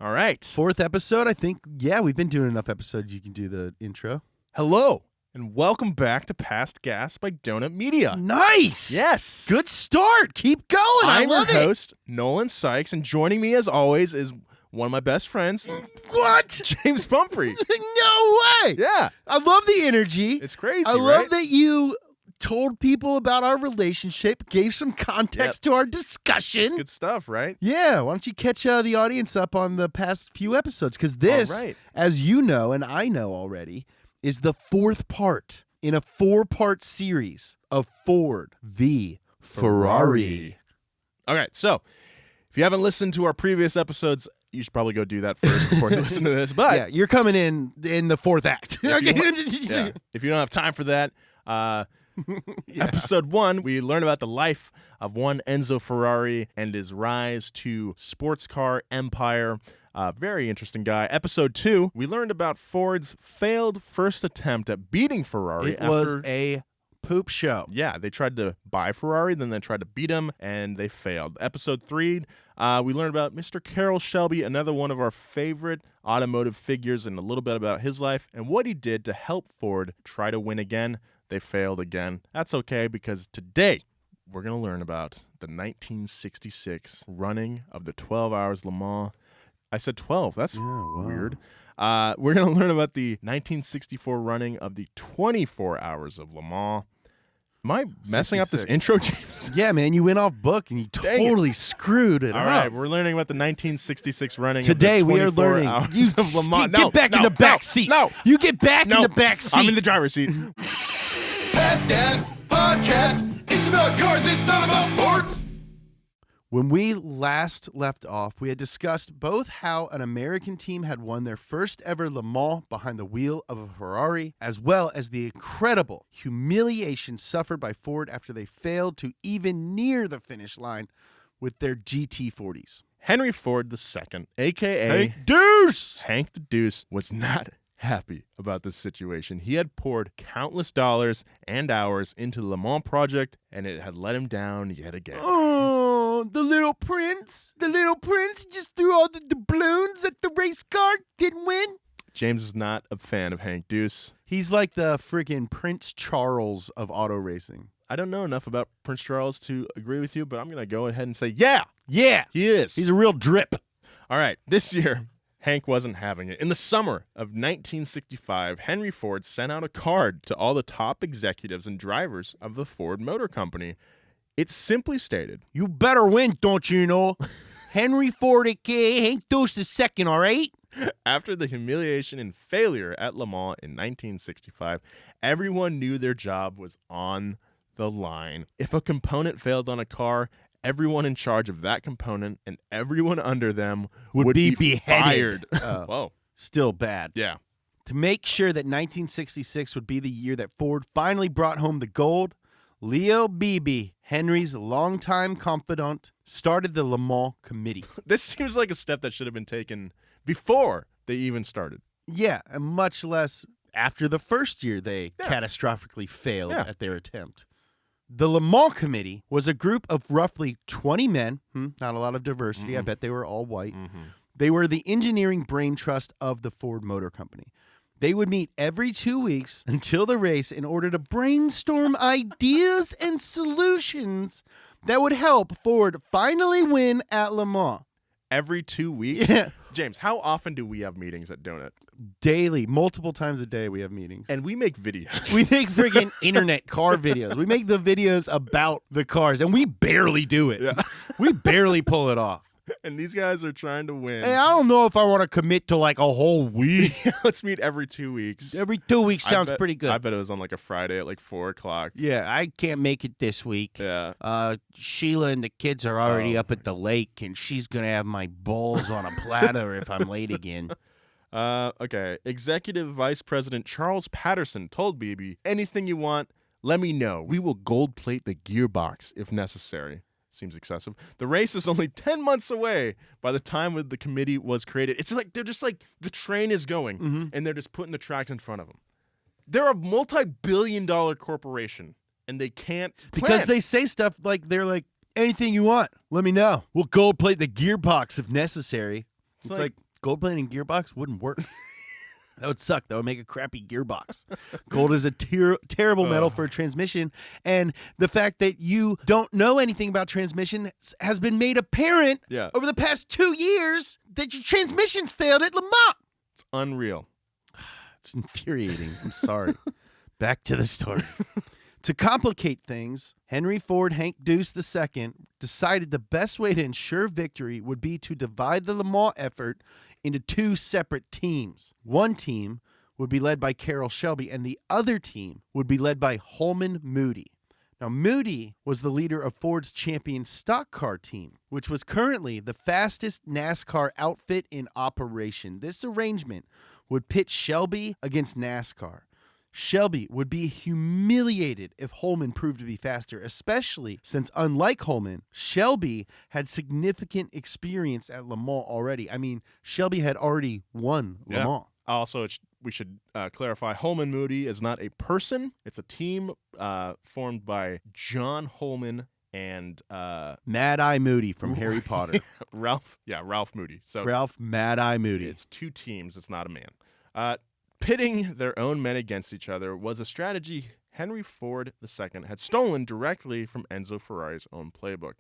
All right. Fourth episode, I think. Yeah, we've been doing enough episodes. You can do the intro. Hello, and welcome back to Past Gas by Donut Media. Nice. Yes. Good start. Keep going. I love I'm your it. host, Nolan Sykes, and joining me as always is one of my best friends, What? James Pumphrey. No way. Yeah. I love the energy. It's crazy, I love right? that you told people about our relationship, gave some context to our discussion. It's good stuff, right? Yeah, why don't you catch the audience up on the past few episodes? Because this, All right. as you know and I know already, is the fourth part in a 4-part series of Ford v. Ferrari. Okay, so if you haven't listened to our previous episodes, you should probably go do that first before you listen to this. But Yeah, you're coming in the fourth act. if you don't have time for that, Episode 1, we learn about the life of one Enzo Ferrari and his rise to sports car empire. Very interesting guy. Episode 2, we learned about Ford's failed first attempt at beating Ferrari. It was a poop show. Yeah, they tried to buy Ferrari, then they tried to beat him, and they failed. Episode 3, we learned about Mr. Carroll Shelby, another one of our favorite automotive figures, and a little bit about his life and what he did to help Ford try to win again. They failed again. That's okay, because today we're going to learn about the 1966 running of the 12 Hours Le Mans. I said 12. That's weird. We're going to learn about the 1964 running of the 24 Hours of Le Mans. Am I messing up this 66. intro, James? Yeah, man, you went off book and you totally screwed it All up. right, we're learning about the 1966 running Today of the we are 24 learning. Hours You of Le Mans. get back in the back seat. No, you get back no. in the back seat. I'm in the driver's seat. Past Gas Podcast. It's about cars, it's not about Fords. When we last left off, we had discussed both how an American team had won their first ever Le Mans behind the wheel of a Ferrari, as well as the incredible humiliation suffered by Ford after they failed to even near the finish line with their GT40s. Henry Ford II, a.k.a. Hank Deuce! Hank the Deuce, was not happy about this situation. He had poured countless dollars and hours into the Le Mans project, and it had let him down yet again. Oh, the little prince. The little prince just threw all the doubloons at the race car, didn't win. James is not a fan of Hank Deuce. He's like the friggin' Prince Charles of auto racing. I don't know enough about Prince Charles to agree with you, but I'm going to go ahead and say, yeah, Yeah, he is. he's a real drip. All right, this year, Hank wasn't having it. In the summer of 1965, Henry Ford sent out a card to all the top executives and drivers of the Ford Motor Company. It simply stated, You better win, don't you know? Henry Ford, a.k.a. Hank Deuce II, all right? after the humiliation and failure at Le Mans in 1965, everyone knew their job was on the line. If a component failed on a car, everyone in charge of that component and everyone under them would be beheaded. fired. Whoa. Still bad. Yeah. To make sure that 1966 would be the year that Ford finally brought home the gold, Leo Beebe, Henry's longtime confidant, started the Limo Committee. This seems like a step that should have been taken before they even started. Yeah, and much less after the first year they catastrophically failed at their attempt. The Le Mans Committee was a group of roughly 20 men, not a lot of diversity, I bet they were all white. They were the engineering brain trust of the Ford Motor Company. They would meet every 2 weeks until the race in order to brainstorm ideas and solutions that would help Ford finally win at Le Mans. Every 2 weeks? Yeah. James, how often do we have meetings at Donut? Daily, multiple times a day we have meetings. And we make videos. We make friggin' internet car videos. We make the videos about the cars, and we barely do it. Yeah. We barely pull it off. And these guys are trying to win. Hey, I don't know if I want to commit to like a whole week. Let's meet every 2 weeks. Every 2 weeks sounds pretty good. I bet it was on like a Friday at like 4 o'clock. Yeah, I can't make it this week. Yeah. Sheila and the kids are already up at the lake, and she's going to have my balls on a platter if I'm late again. Okay. Executive Vice President Charles Patterson told Beebe, anything you want, let me know. We will gold plate the gearbox if necessary. Seems excessive. The race is only 10 months away by the time the committee was created. It's like they're just like the train is going and they're just putting the tracks in front of them. They're a multi-billion-dollar corporation and they can't Because plan. they say stuff like, they're like, anything you want, let me know. We'll gold plate the gearbox if necessary. It's like Gold plating gearbox wouldn't work. That would suck. That would make a crappy gearbox. Gold is a terrible metal for a transmission. And the fact that you don't know anything about transmission has been made apparent over the past 2 years that your transmission's failed at Le Mans. It's unreal. It's infuriating. I'm sorry. Back to the story. To complicate things, Henry Ford Hank Deuce II decided the best way to ensure victory would be to divide the Le Mans effort into 2 separate teams. One team would be led by Carroll Shelby, and the other team would be led by Holman Moody. Now, Moody was the leader of Ford's champion stock car team, which was currently the fastest NASCAR outfit in operation. This arrangement would pit Shelby against NASCAR. Shelby would be humiliated if Holman proved to be faster, especially since, unlike Holman, Shelby had significant experience at Le Mans already. I mean, Shelby had already won Le Mans. Also, we should clarify, Holman Moody is not a person. It's a team formed by John Holman and Mad Eye Moody from Harry Potter. Ralph Moody. So Ralph Mad Eye Moody. It's 2 teams. It's not a man. Pitting their own men against each other was a strategy Henry Ford II had stolen directly from Enzo Ferrari's own playbook.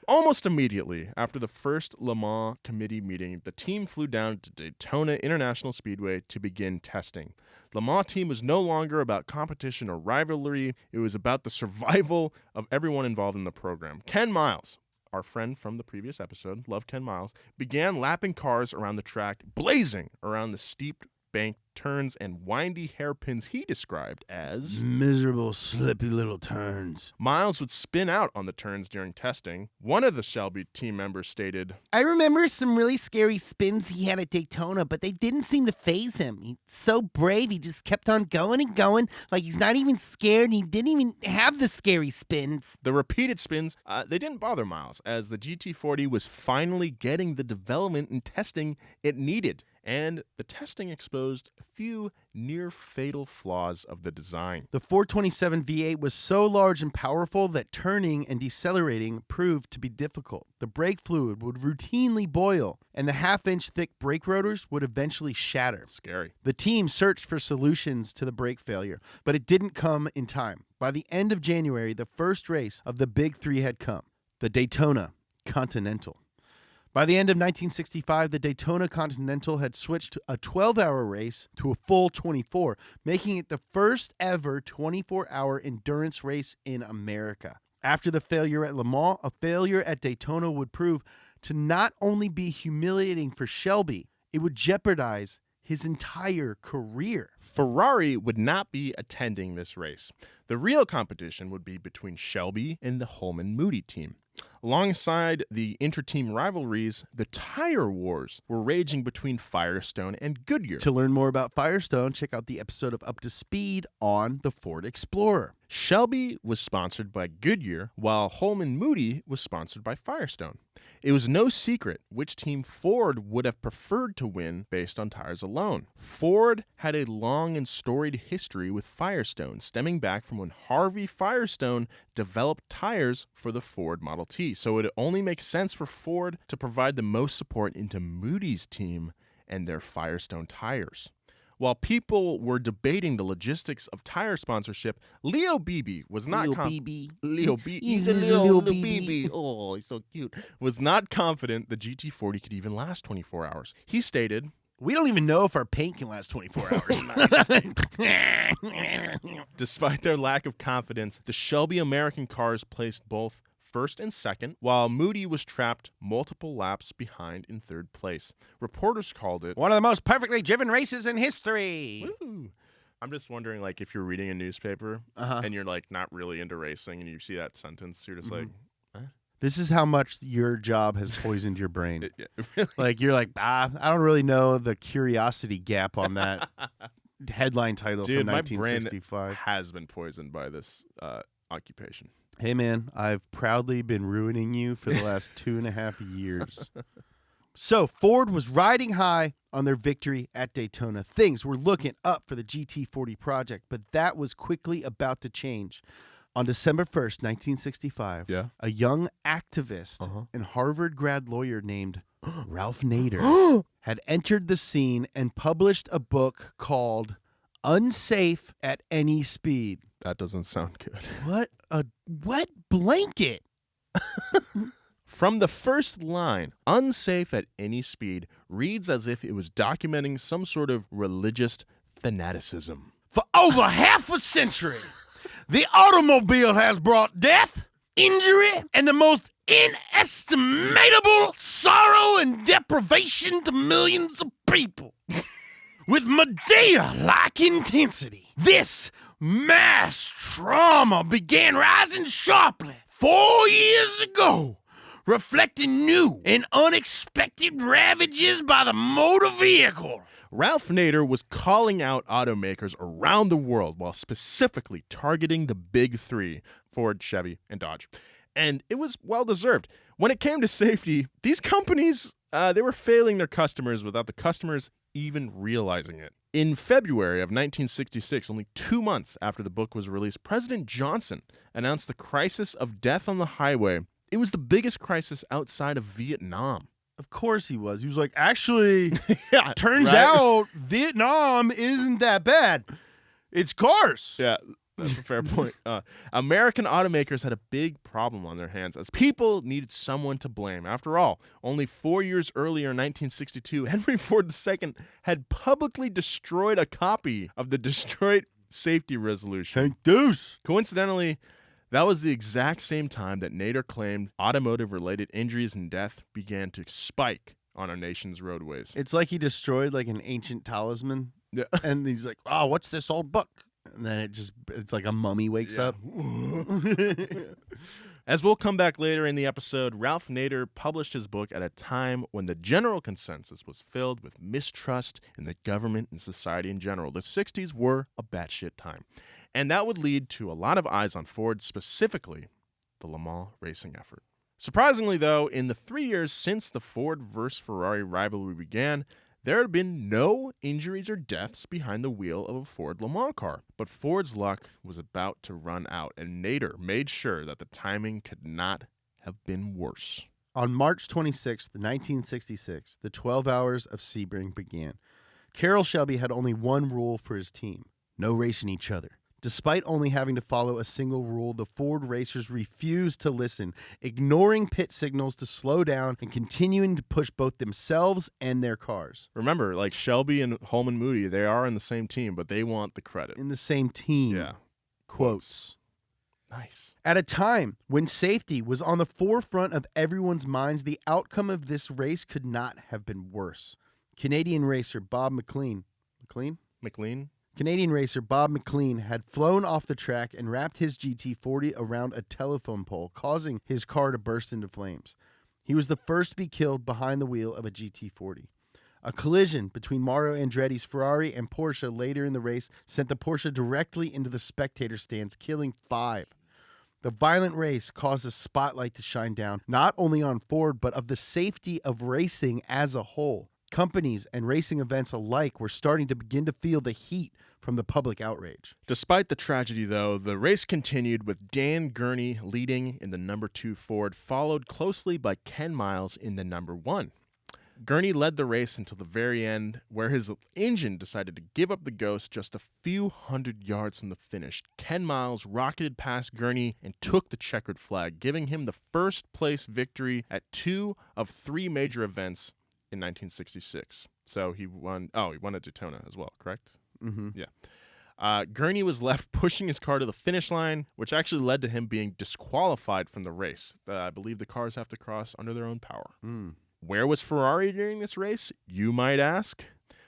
Almost immediately after the first Limo Committee meeting, the team flew down to Daytona International Speedway to begin testing. The Le Mans team was no longer about competition or rivalry. It was about the survival of everyone involved in the program. Ken Miles, our friend from the previous episode, love Ken Miles, began lapping cars around the track, blazing around the steep bank turns and windy hairpins he described as miserable, slippy little turns. Miles would spin out on the turns during testing. One of the Shelby team members stated, I remember some really scary spins he had at Daytona, but they didn't seem to faze him. He's so brave, he just kept on going and going, like he's not even scared, and he didn't even have the scary spins. The repeated spins, they didn't bother Miles, as the GT40 was finally getting the development and testing it needed. And the testing exposed a few near-fatal flaws of the design. The 427 V8 was so large and powerful that turning and decelerating proved to be difficult. The brake fluid would routinely boil, and the half-inch thick brake rotors would eventually shatter. Scary. The team searched for solutions to the brake failure, but it didn't come in time. By the end of January, the first race of the Big Three had come, the Daytona Continental. By the end of 1965, the Daytona Continental had switched a 12-hour race to a full 24, making it the first ever 24-hour endurance race in America. After the failure at Le Mans, a failure at Daytona would prove to not only be humiliating for Shelby, it would jeopardize his entire career. Ferrari would not be attending this race. The real competition would be between Shelby and the Holman Moody team. Alongside the inter-team rivalries, the tire wars were raging between Firestone and Goodyear. To learn more about Firestone, check out the episode of Up to Speed on the Ford Explorer. Shelby was sponsored by Goodyear, while Holman Moody was sponsored by Firestone. It was no secret which team Ford would have preferred to win based on tires alone. Ford had a long and storied history with Firestone, stemming back from when Harvey Firestone developed tires for the Ford Model T. So it only makes sense for Ford to provide the most support into Moody's team and their Firestone tires. While people were debating the logistics of tire sponsorship, Leo Beebe was not Leo Beebe. He's a little Beebe. Oh, he's so cute. Was not confident the GT40 could even last 24 hours. He stated, "We don't even know if our paint can last 24 hours." Despite their lack of confidence, the Shelby American cars placed both first and second, while Moody was trapped multiple laps behind in third place. Reporters called it one of the most perfectly driven races in history. Woo. I'm just wondering, like, if you're reading a newspaper and you're like not really into racing and you see that sentence, you're just like, huh? This is how much your job has poisoned your brain. Really? Like, you're like, I don't really know the curiosity gap on that headline title Dude, from 1965. My brain has been poisoned by this occupation. Hey, man, I've proudly been ruining you for the last 2.5 years. So Ford was riding high on their victory at Daytona. Things were looking up for the GT40 project, but that was quickly about to change. On December 1st, 1965, a young activist and Harvard grad lawyer named Ralph Nader had entered the scene and published a book called Unsafe at Any Speed. That doesn't sound good. What a wet blanket. From the first line, unsafe at any speed reads as if it was documenting some sort of religious fanaticism. For over half a century, the automobile has brought death, injury, and the most inestimable sorrow and deprivation to millions of people. With Medea-like intensity, this mass trauma began rising sharply 4 years ago, reflecting new and unexpected ravages by the motor vehicle. Ralph Nader was calling out automakers around the world while specifically targeting the big three, Ford, Chevy, and Dodge. And it was well-deserved. When it came to safety, these companies, they were failing their customers without the customers even realizing it. In February of 1966, only 2 months after the book was released, President Johnson announced the crisis of death on the highway. It was the biggest crisis outside of Vietnam. Of course he was. He was like, actually, Yeah, turns right? out Vietnam isn't that bad. It's cars. Yeah, that's a fair point. American automakers had a big problem on their hands as people needed someone to blame. After all, only 4 years earlier in 1962, Henry Ford II had publicly destroyed a copy of the Detroit Safety Resolution. Tank Deuce. Coincidentally, that was the exact same time that Nader claimed automotive-related injuries and death began to spike on our nation's roadways. It's like he destroyed like an ancient talisman. Yeah. And he's like, oh, what's this old book? And then it's like a mummy wakes Yeah. up. As we'll come back later in the episode, Ralph Nader published his book at a time when the general consensus was filled with mistrust in the government and society in general. The 60s were a batshit time. And that would lead to a lot of eyes on Ford, specifically the Le Mans racing effort. Surprisingly, though, in the 3 years since the Ford vs. Ferrari rivalry began, there had been no injuries or deaths behind the wheel of a Ford Le Mans car. But Ford's luck was about to run out, and Nader made sure that the timing could not have been worse. On March 26, 1966, the 12 hours of Sebring began. Carroll Shelby had only one rule for his team: no racing each other. Despite only having to follow a single rule, the Ford racers refused to listen, ignoring pit signals to slow down and continuing to push both themselves and their cars. Remember, like Shelby and Holman Moody, they are in the same team, but they want the credit. In the same team. Yeah. Quotes. Nice. At a time when safety was on the forefront of everyone's minds, the outcome of this race could not have been worse. Canadian racer Bob Mclean. Mclean? Canadian racer Bob Mclean had flown off the track and wrapped his GT40 around a telephone pole, causing his car to burst into flames. He was the first to be killed behind the wheel of a GT40. A collision between Mario Andretti's Ferrari and Porsche later in the race sent the Porsche directly into the spectator stands, killing 5. The violent race caused a spotlight to shine down, not only on Ford, but of the safety of racing as a whole. Companies and racing events alike were starting to begin to feel the heat from the public outrage. Despite the tragedy, though, the race continued with Dan Gurney leading in the number 2 Ford, followed closely by Ken Miles in the number 1. Gurney led the race until the very end, where his engine decided to give up the ghost just a few hundred yards from the finish. Ken Miles rocketed past Gurney and took the checkered flag, giving him the first place victory at 2 of 3 major events in 1966. So he won at Daytona as well, correct? Mm-hmm. Yeah. Gurney was left pushing his car to the finish line, which actually led to him being disqualified from the race. I believe the cars have to cross under their own power. Where was Ferrari during this race, you might ask?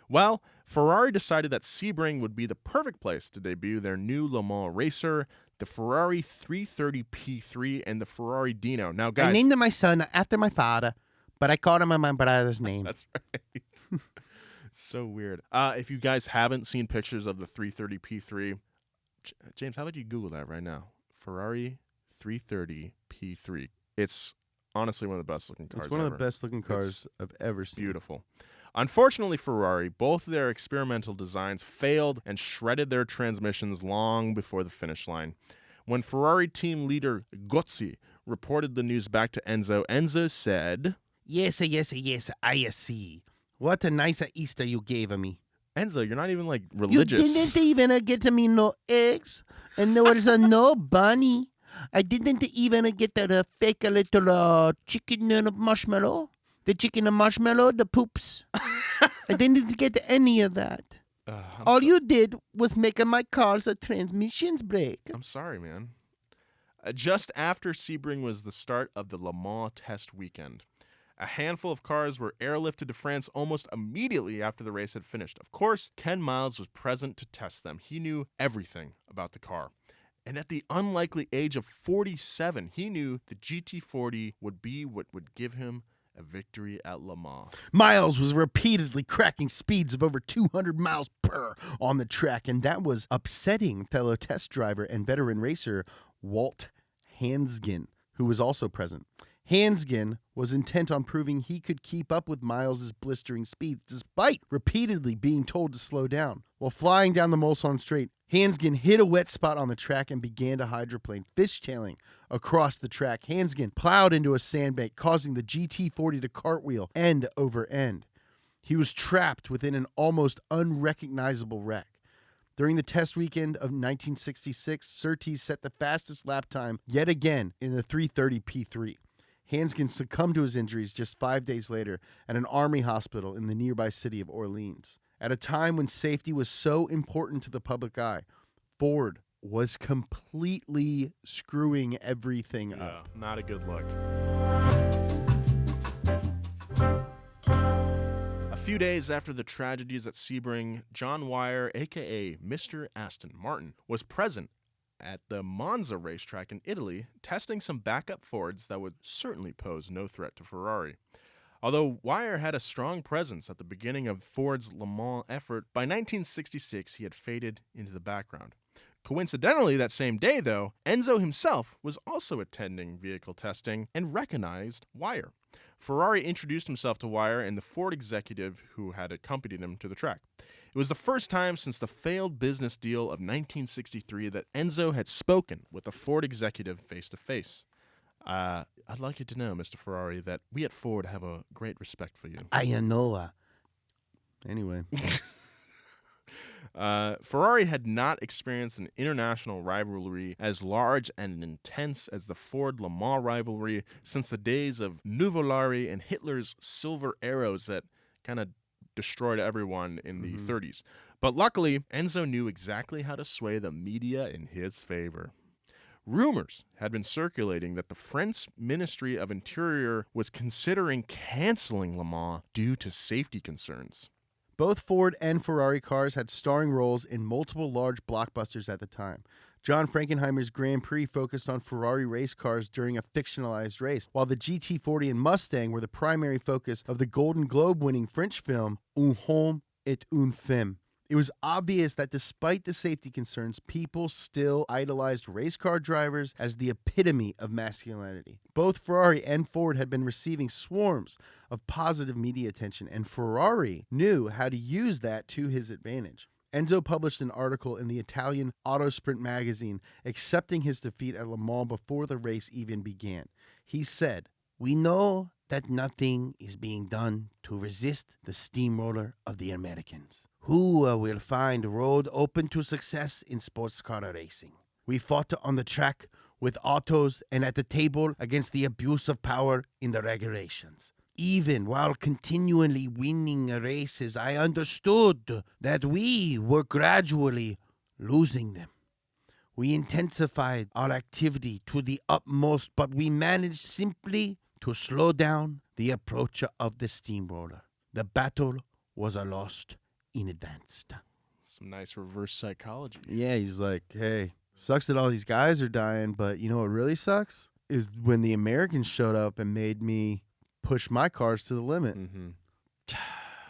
Well, Ferrari decided that Sebring would be the perfect place to debut their new Le Mans racer, the Ferrari 330 P3 and the Ferrari Dino. Now, guys, I named my son after my father, but I called him by my brother's name. That's right. So weird. If you guys haven't seen pictures of the 330 P3, James, how about you Google that right now? Ferrari 330 P3. It's honestly one of the best looking cars. It's one of ever. the best looking cars I've ever seen. Beautiful. Unfortunately, Ferrari, both their experimental designs failed and shredded their transmissions long before the finish line. When Ferrari team leader Gozzi reported the news back to Enzo, Enzo said, Yes, I see. What a nice Easter you gave me. Enzo, you're not even like religious. You didn't even get me no eggs, and there was no bunny. I didn't even get the fake little chicken and marshmallow. The chicken and marshmallow, the poops. I didn't get any of that. All you did was make my car's transmissions break. I'm sorry, man. Just after Sebring was the start of the Le Mans test weekend. A handful of cars were airlifted to France almost immediately after the race had finished. Of course, Ken Miles was present to test them. He knew everything about the car. And at the unlikely age of 47, he knew the GT40 would be what would give him a victory at Le Mans. Miles was repeatedly cracking speeds of over 200 miles per on the track, and that was upsetting fellow test driver and veteran racer Walt Hansgen, who was also present. Hansgen was intent on proving he could keep up with Miles' blistering speed, despite repeatedly being told to slow down. While flying down the Mulsanne Straight, Hansgen hit a wet spot on the track and began to hydroplane, fishtailing across the track. Hansgen plowed into a sandbank, causing the GT40 to cartwheel end over end. He was trapped within an almost unrecognizable wreck. During the test weekend of 1966, Surtees set the fastest lap time yet again in the 3:30 P3. Hansgen succumbed to his injuries just 5 days later at an army hospital in the nearby city of Orleans. At a time when safety was so important to the public eye, Ford was completely screwing everything up. Not a good look. A few days after the tragedies at Sebring, John Wyer, a.k.a. Mr. Aston Martin, was present at the Monza racetrack in Italy, testing some backup Fords that would certainly pose no threat to Ferrari. Although Wyer had a strong presence at the beginning of Ford's Le Mans effort, by 1966 he had faded into the background. Coincidentally, that same day, though, Enzo himself was also attending vehicle testing and recognized Wyer. Ferrari introduced himself to Wyer and the Ford executive who had accompanied him to the track. It was the first time since the failed business deal of 1963 that Enzo had spoken with a Ford executive face-to-face. I'd like you to know, Mr. Ferrari, that we at Ford have a great respect for you. I know. Anyway. Ferrari had not experienced an international rivalry as large and intense as the Ford-Le Mans rivalry since the days of Nuvolari and Hitler's Silver Arrows that kind of destroyed everyone in the 30s. But luckily, Enzo knew exactly how to sway the media in his favor. Rumors had been circulating that the French Ministry of Interior was considering canceling Le Mans due to safety concerns. Both Ford and Ferrari cars had starring roles in multiple large blockbusters at the time. John Frankenheimer's Grand Prix focused on Ferrari race cars during a fictionalized race, while the GT40 and Mustang were the primary focus of the Golden Globe-winning French film Un homme et une femme. It was obvious that despite the safety concerns, people still idolized race car drivers as the epitome of masculinity. Both Ferrari and Ford had been receiving swarms of positive media attention, and Ferrari knew how to use that to his advantage. Enzo published an article in the Italian Autosprint magazine accepting his defeat at Le Mans before the race even began. He said, "We know that nothing is being done to resist the steamroller of the Americans, who will find road open to success in sports car racing. We fought on the track with autos and at the table against the abuse of power in the regulations. Even while continually winning races, I understood that we were gradually losing them. We intensified our activity to the utmost, but we managed simply to slow down the approach of the steamroller. The battle was lost in advance." Some nice reverse psychology. yeah, he's like, hey, sucks that all these guys are dying, but you know what really sucks? Is when the Americans showed up and made me push my cars to the limit. It's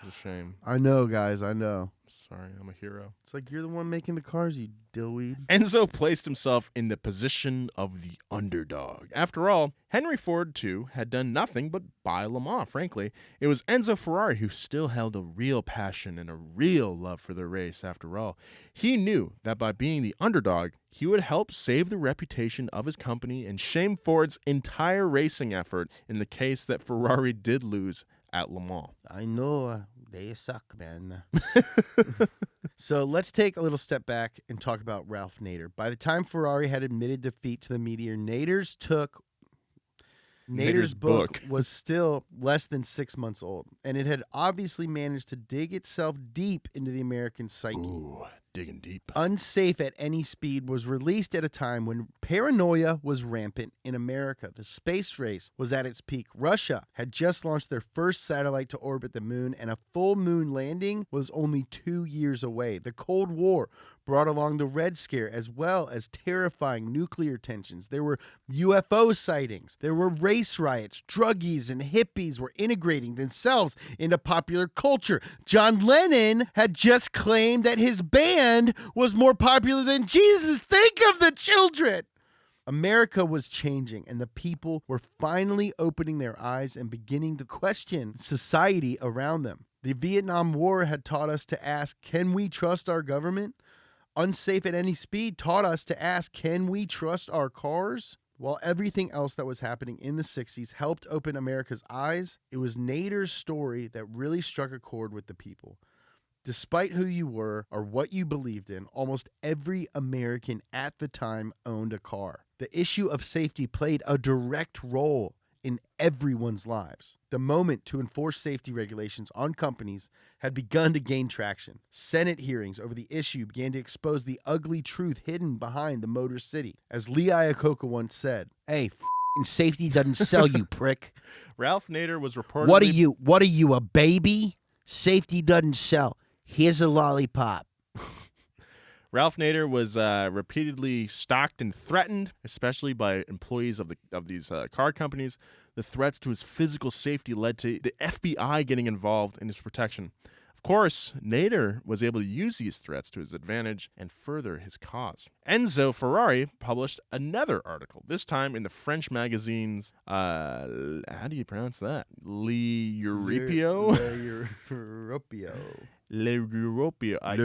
a shame. I know, guys, I know. Sorry, I'm a hero. It's like you're the one making the cars, you dillweed. Enzo placed himself in the position of the underdog. After all, Henry Ford, too, had done nothing but buy Le Mans, frankly. It was Enzo Ferrari who still held a real passion and a real love for the race, after all. He knew that by being the underdog, he would help save the reputation of his company and shame Ford's entire racing effort in the case that Ferrari did lose at Le Mans. I know They suck, man. So let's take a little step back and talk about Ralph Nader. By the time Ferrari had admitted defeat to the Meteor, Nader's book was still less than 6 months old, and it had obviously managed to dig itself deep into the American psyche. Ooh, digging deep. Unsafe at Any Speed was released at a time when paranoia was rampant in America. The space race was at its peak. Russia had just launched their first satellite to orbit the moon, and a full moon landing was only 2 years away. The Cold War brought along the Red Scare, as well as terrifying nuclear tensions. There were UFO sightings. There were race riots. Druggies and hippies were integrating themselves into popular culture. John Lennon had just claimed that his band was more popular than Jesus. Think of the children! America was changing, and the people were finally opening their eyes and beginning to question society around them. The Vietnam War had taught us to ask, can we trust our government? Unsafe at Any Speed taught us to ask, can we trust our cars? While everything else that was happening in the 60s helped open America's eyes, it was Nader's story that really struck a chord with the people. Despite who you were or what you believed in, almost every American at the time owned a car. The issue of safety played a direct role in everyone's lives. The moment to enforce safety regulations on companies had begun to gain traction. Senate hearings over the issue began to expose the ugly truth hidden behind the Motor City. As Lee Iacocca once said, Hey, safety doesn't sell, you prick. Ralph Nader was reportedly... What are you, a baby? Safety doesn't sell. Here's a lollipop. Ralph Nader was repeatedly stalked and threatened, especially by employees of these car companies. The threats to his physical safety led to the FBI getting involved in his protection. Of course, Nader was able to use these threats to his advantage and further his cause. Enzo Ferrari published another article, this time in the French magazines, how do you pronounce that? L'Europeo? L'Europeo.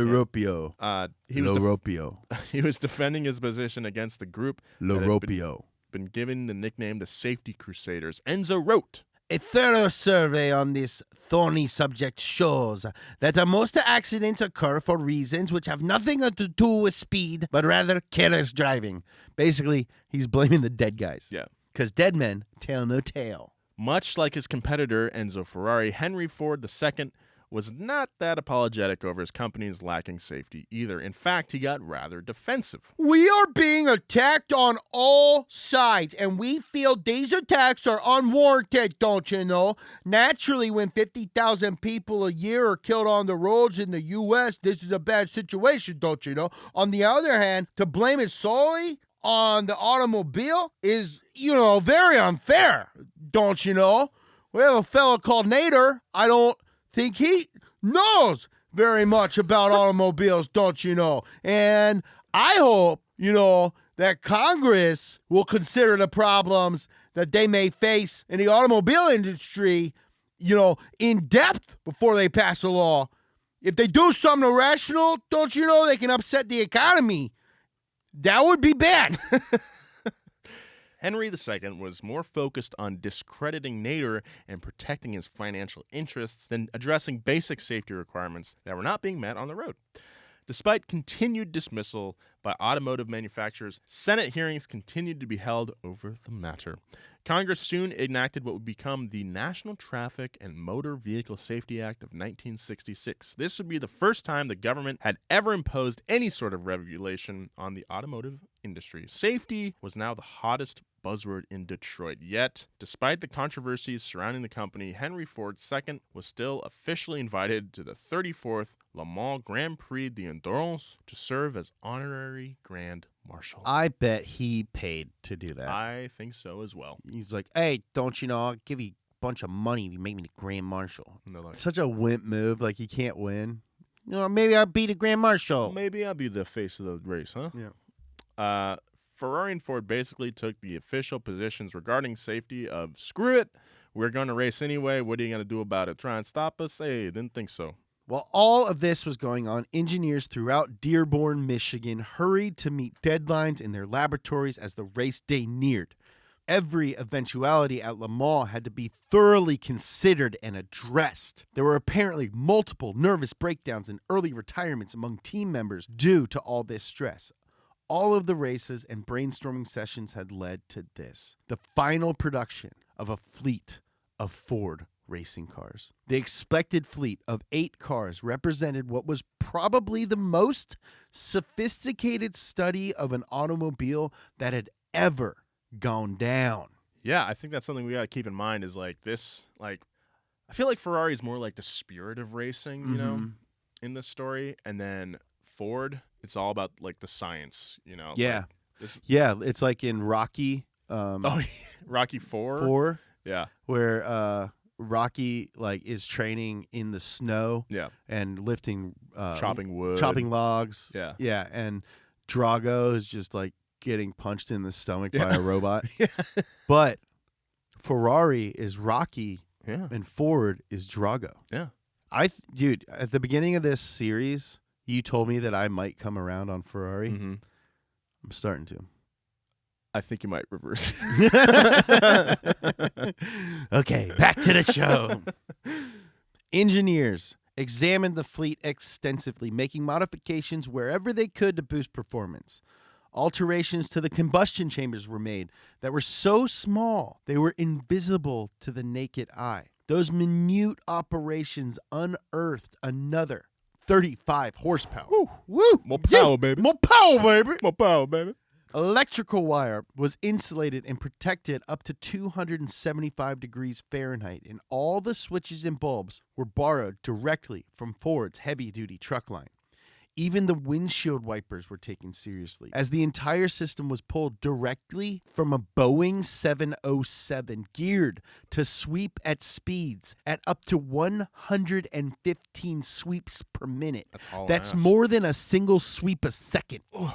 He was defending his position against the group L'Europeo. Been given the nickname the Safety Crusaders. Enzo wrote, A thorough survey on this thorny subject shows that most accidents occur for reasons which have nothing to do with speed, but rather careless driving. Basically, he's blaming the dead guys. Yeah. Because dead men tell no tale. Much like his competitor, Enzo Ferrari, Henry Ford II was not that apologetic over his company's lacking safety either. In fact, he got rather defensive. We are being attacked on all sides, and we feel these attacks are unwarranted, don't you know? Naturally, when 50,000 people a year are killed on the roads in the U.S., this is a bad situation, don't you know? On the other hand, to blame it solely on the automobile is, very unfair, don't you know? We have a fellow called Nader. I don't think he knows very much about automobiles, don't you know? And I hope, that Congress will consider the problems that they may face in the automobile industry, in depth before they pass a law. If they do something irrational, don't you know, they can upset the economy. That would be bad. Henry II was more focused on discrediting Nader and protecting his financial interests than addressing basic safety requirements that were not being met on the road. Despite continued dismissal by automotive manufacturers, Senate hearings continued to be held over the matter. Congress soon enacted what would become the National Traffic and Motor Vehicle Safety Act of 1966. This would be the first time the government had ever imposed any sort of regulation on the automotive industry. Safety was now the hottest buzzword in Detroit. Yet, despite the controversies surrounding the company, Henry Ford II was still officially invited to the 34th Le Mans Grand Prix d'Endurance to serve as honorary Grand Marshal. I bet he paid to do that. I think so as well. He's like, Hey, don't you know, I'll give you a bunch of money if you make me the Grand Marshal. And they're like, such a wimp move. Like, he can't win. Maybe I'll be the Grand Marshal. maybe I'll be the face of the race, huh? Yeah. Ferrari and Ford basically took the official positions regarding safety of, screw it, we're going to race anyway. What are you going to do about it? Try and stop us? Hey, didn't think so. While all of this was going on, engineers throughout Dearborn, Michigan hurried to meet deadlines in their laboratories as the race day neared. Every eventuality at Le Mans had to be thoroughly considered and addressed. There were apparently multiple nervous breakdowns and early retirements among team members due to all this stress. All of the races and brainstorming sessions had led to this: the final production of a fleet of Ford racing cars. The expected fleet of 8 cars represented what was probably the most sophisticated study of an automobile that had ever gone down. Yeah, I think that's something we got to keep in mind is like this, like, I feel like Ferrari is more like the spirit of racing, you know, in this story. And then Ford, it's all about like the science, you know. Yeah. Like Yeah, it's like in Rocky. Rocky 4? 4. Yeah. Where Rocky like is training in the snow. Yeah. And lifting chopping wood. chopping logs. Yeah. Yeah, and Drago is just like getting punched in the stomach by a robot. Yeah. But Ferrari is Rocky and Ford is Drago. Yeah. Dude, at the beginning of this series, you told me that I might come around on Ferrari. Mm-hmm. I'm starting to. I think you might reverse. Okay, back to the show. Engineers examined the fleet extensively, making modifications wherever they could to boost performance. Alterations to the combustion chambers were made that were so small they were invisible to the naked eye. Those minute operations unearthed another 35 horsepower. Woo! Woo! More power, baby. More power, baby! More power, baby. Electrical wire was insulated and protected up to 275 degrees Fahrenheit, and all the switches and bulbs were borrowed directly from Ford's heavy-duty truck line. Even the windshield wipers were taken seriously, as the entire system was pulled directly from a Boeing 707, geared to sweep at speeds at up to 115 sweeps per minute. That's more than a single sweep a second. Ugh.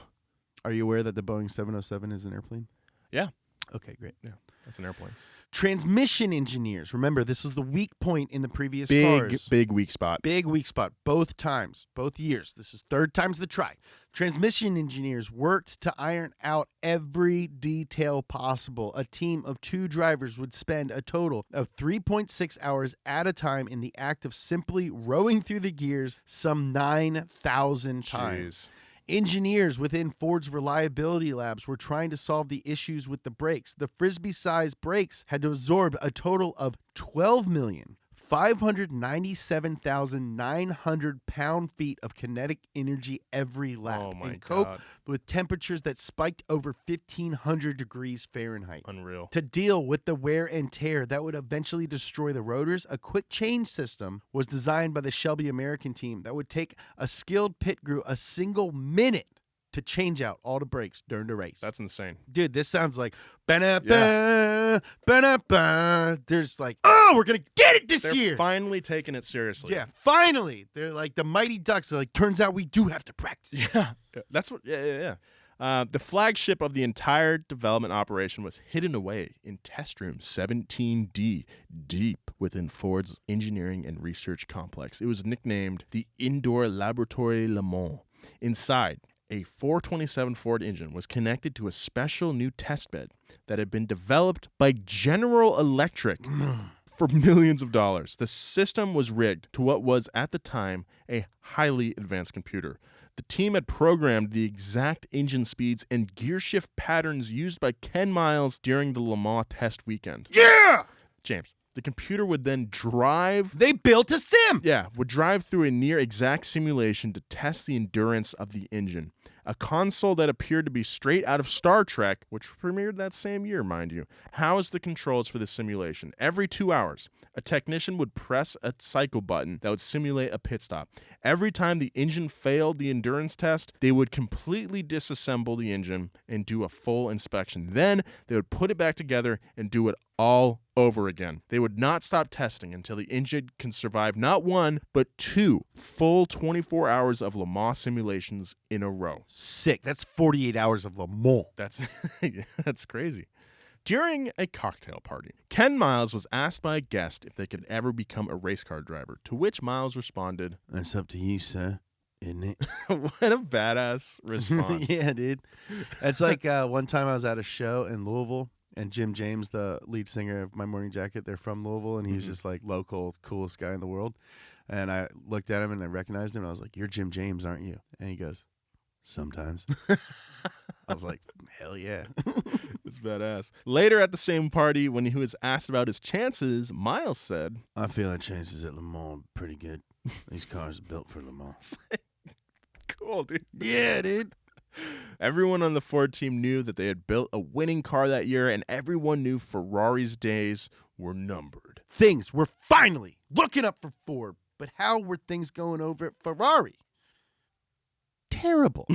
Are you aware that the Boeing 707 is an airplane? Yeah. Okay, great. Yeah, that's an airplane. Transmission engineers. Remember, this was the weak point in the previous cars. Big weak spot. Big weak spot. Both times. Both years. This is third time's the try. Transmission engineers worked to iron out every detail possible. A team of 2 drivers would spend a total of 3.6 hours at a time in the act of simply rowing through the gears some 9,000 times. Engineers within Ford's reliability labs were trying to solve the issues with the brakes. The Frisbee-sized brakes had to absorb a total of 12,597,900 pound-feet of kinetic energy every lap and cope with temperatures that spiked over 1,500 degrees Fahrenheit. Unreal. To deal with the wear and tear that would eventually destroy the rotors, a quick change system was designed by the Shelby American team that would take a skilled pit crew a single minute to change out all the brakes during the race. That's insane. Dude, this sounds like ba-na-ba, ba-na-ba. There's like, oh, we're going to get it this year. They're finally taking it seriously. Yeah, finally. They're like the Mighty Ducks. They're like, turns out we do have to practice. Yeah. That's what, yeah. The flagship of the entire development operation was hidden away in test room 17D, deep within Ford's engineering and research complex. It was nicknamed the Indoor Laboratory Le Mans. Inside, a 427 Ford engine was connected to a special new test bed that had been developed by General Electric for millions of dollars. The system was rigged to what was, at the time, a highly advanced computer. The team had programmed the exact engine speeds and gear shift patterns used by Ken Miles during the Le Mans test weekend. Yeah! James, the computer would then drive... They built a sim! Yeah, would drive through a near-exact simulation to test the endurance of the engine. A console that appeared to be straight out of Star Trek, which premiered that same year, mind you, housed the controls for the simulation. Every 2 hours, a technician would press a cycle button that would simulate a pit stop. Every time the engine failed the endurance test, they would completely disassemble the engine and do a full inspection. Then they would put it back together and do it all over again. They would not stop testing until the engine can survive not 1, but 2 full 24 hours of Le Mans simulations in a row. Sick. That's 48 hours of Le Mans. That's crazy. During a cocktail party, Ken Miles was asked by a guest if they could ever become a race car driver, to which Miles responded, "That's up to you, sir, isn't it?" What a badass response. Yeah, dude. It's like one time I was at a show in Louisville, And Jim James, the lead singer of My Morning Jacket, they're from Louisville, and he's just like local, coolest guy in the world. And I looked at him and I recognized him. And I was like, "You're Jim James, aren't you?" And he goes, "Sometimes." I was like, "Hell yeah." It's badass. Later at the same party, when he was asked about his chances, Miles said, "I feel our chances at Le Mans are pretty good. These cars are built for Le Mans." Cool, dude. Yeah, dude. Everyone on the Ford team knew that they had built a winning car that year, and everyone knew Ferrari's days were numbered. Things were finally looking up for Ford, but how were things going over at Ferrari? Terrible.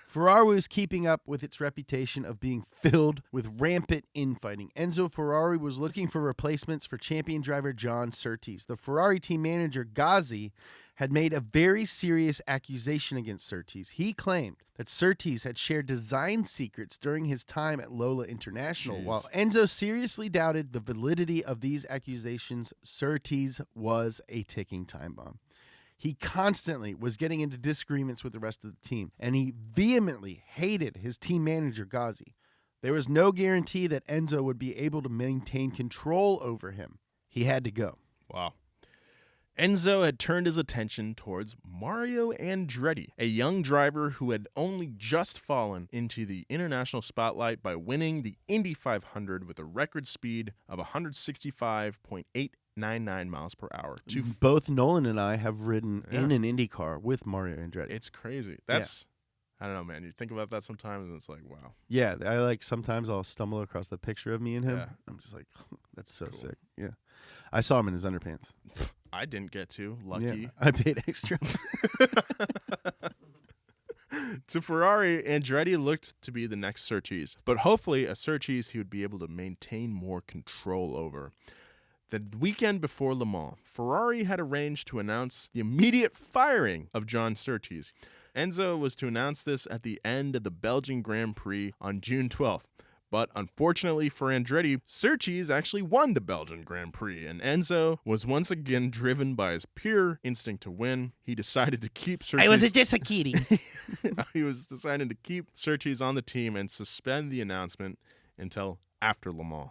Ferrari was keeping up with its reputation of being filled with rampant infighting. Enzo Ferrari was looking for replacements for champion driver John Surtees. The Ferrari team manager Ghazi had made a very serious accusation against Surtees. He claimed that Surtees had shared design secrets during his time at Lola International. Jeez. While Enzo seriously doubted the validity of these accusations, Surtees was a ticking time bomb. He constantly was getting into disagreements with the rest of the team, and he vehemently hated his team manager, Ghazi. There was no guarantee that Enzo would be able to maintain control over him. He had to go. Wow. Enzo had turned his attention towards Mario Andretti, a young driver who had only just fallen into the international spotlight by winning the Indy 500 with a record speed of 165.899 miles per hour. Both Nolan and I have ridden in an Indy car with Mario Andretti. It's crazy. That's, I don't know, man. You think about that sometimes and it's like, wow. Yeah, sometimes I'll stumble across the picture of me and him. Yeah. I'm just like, that's so sick. Yeah. I saw him in his underpants. I didn't get to. Lucky. Yeah, I paid extra. To Ferrari, Andretti looked to be the next Surtees, but hopefully a Surtees he would be able to maintain more control over. The weekend before Le Mans, Ferrari had arranged to announce the immediate firing of John Surtees. Enzo was to announce this at the end of the Belgian Grand Prix on June 12th. But unfortunately for Andretti, Surtees actually won the Belgian Grand Prix, and Enzo was once again driven by his pure instinct to win. He decided to keep Surtees. I was just a kitty. He was deciding to keep Surtees on the team and suspend the announcement until after Le Mans.